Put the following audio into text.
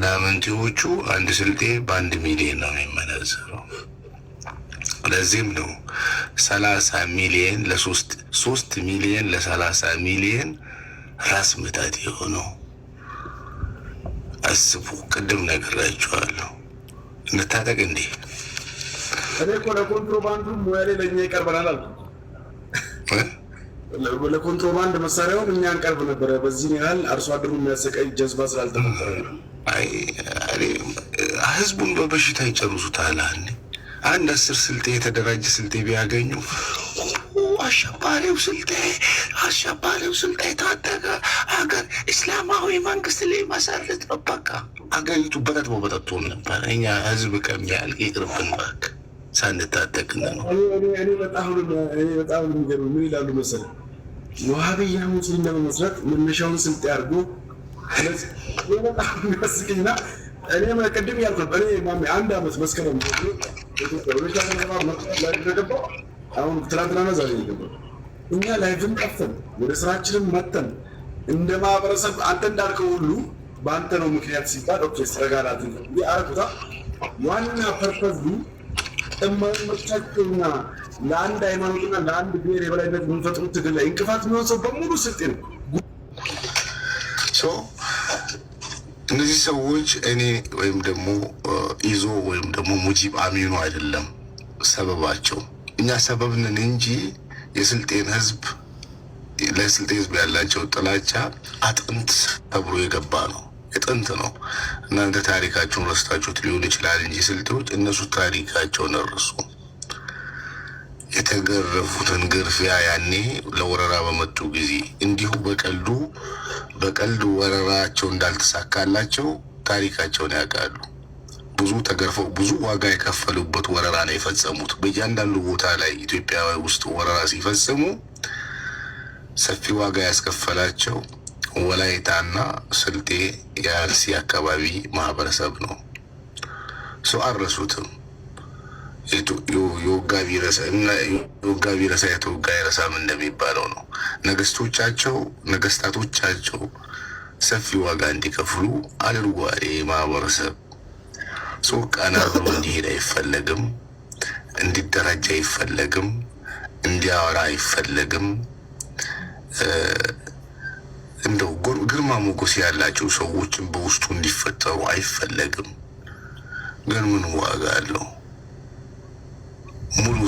ላመንቲዎቹ አንድ ስልጤ በ1 ሚሊዮን ነው የሚመነዘረው። ለዚህም ነው 30 ሚሊዮን ለ3 ሚሊዮን ለ30 ሚሊዮን ራስ ምታት የሆነው። አስቡ። ቅድም ነግራችኋለሁ። እንታጠቅ እንዴ? እኔ እኮ ለኮንትሮባንዱ ሙያሌ ለእኛ ይቀርበናል አልኩ። ለኮንትሮባንድ መሳሪያውን እኛ እንቀርብ ነበረ። በዚህ ያህል አርሶ አደሩ የሚያሰቃይ ጀዝባ ስላልተፈጠረ አይ ህዝቡን በበሽታ ይጨርሱታል። አንድ 10 ስልጤ የተደራጀ ስልጤ ቢያገኙ አሸባሪው ስልጤ ታጠቀ ሀገር እስላማዊ መንግስት ሊመሰርት ነው። በቃ አገሪቱ በጠጥቶም ነበር። እኛ ህዝብ ከሚያል ይቅርብን እባክህ፣ ሳንታጠቅን ነው። እኔ በጣም የሚገርም ምን ይላሉ መሰለህ፣ ዋሃብያ ሙስሊም ለመመስረት መነሻውን ስልጤ አድርጎ በጣም የሚያስቅኝና እኔ ቅድም ያልኩት እኔ ማሜ 1 ዓመት መስከረም ገባሁ። አሁን ትናንትና ዛሬ ገባሁ። እኛ ላይቭን ጠፍተን ወደ ስራችንን መተን እንደ ማህበረሰብ አንተ እንዳልከው ሁሉ በአንተ ነው ምክንያት ሲባል ኦኬ ስረጋላት እንዴ አርኩታ ዋና ፐርፐዝ እማይመቻቸውና ለአንድ ሃይማኖትና ለአንድ ብሔር የበላይነት የሚፈጥሩት ትግል ላይ እንቅፋት የሚሆን ሰው በሙሉ ስልጤ ነው። እነዚህ ሰዎች እኔ ወይም ደግሞ ኢዞ ወይም ደግሞ ሙጂብ አሚኑ አይደለም ሰበባቸው። እኛ ሰበብ ነን እንጂ የስልጤን ህዝብ ለስልጤ ህዝብ ያላቸው ጥላቻ አጥንት ሰብሮ የገባ ነው። የጥንት ነው። እናንተ ታሪካቸውን ረስታችሁት ሊሆን ይችላል እንጂ ስልጤዎች እነሱ ታሪካቸውን ረሱ። የተገረፉትን ግርፊያ ያኔ ለወረራ በመጡ ጊዜ እንዲሁ በቀልዱ ወረራቸው እንዳልተሳካላቸው ታሪካቸውን ያውቃሉ። ብዙ ተገርፈው ብዙ ዋጋ የከፈሉበት ወረራ ነው የፈጸሙት። በእያንዳንዱ ቦታ ላይ ኢትዮጵያ ውስጥ ወረራ ሲፈጽሙ ሰፊ ዋጋ ያስከፈላቸው ወላይታና ስልጤ የአርሲ አካባቢ ማህበረሰብ ነው። ሰው አልረሱትም። የወጋ ቢረሳ የተወጋ አይረሳም እንደሚባለው ነው። ነገስታቶቻቸው ሰፊ ዋጋ እንዲከፍሉ አድርጓል። ማህበረሰብ ሰው ቀና ብሎ እንዲሄድ አይፈለግም፣ እንዲደራጅ አይፈለግም፣ እንዲያወራ አይፈለግም። እንደው ግርማ ሞገስ ያላቸው ሰዎችን በውስጡ እንዲፈጠሩ አይፈለግም። ግን ምን ዋጋ አለው? ሙሉ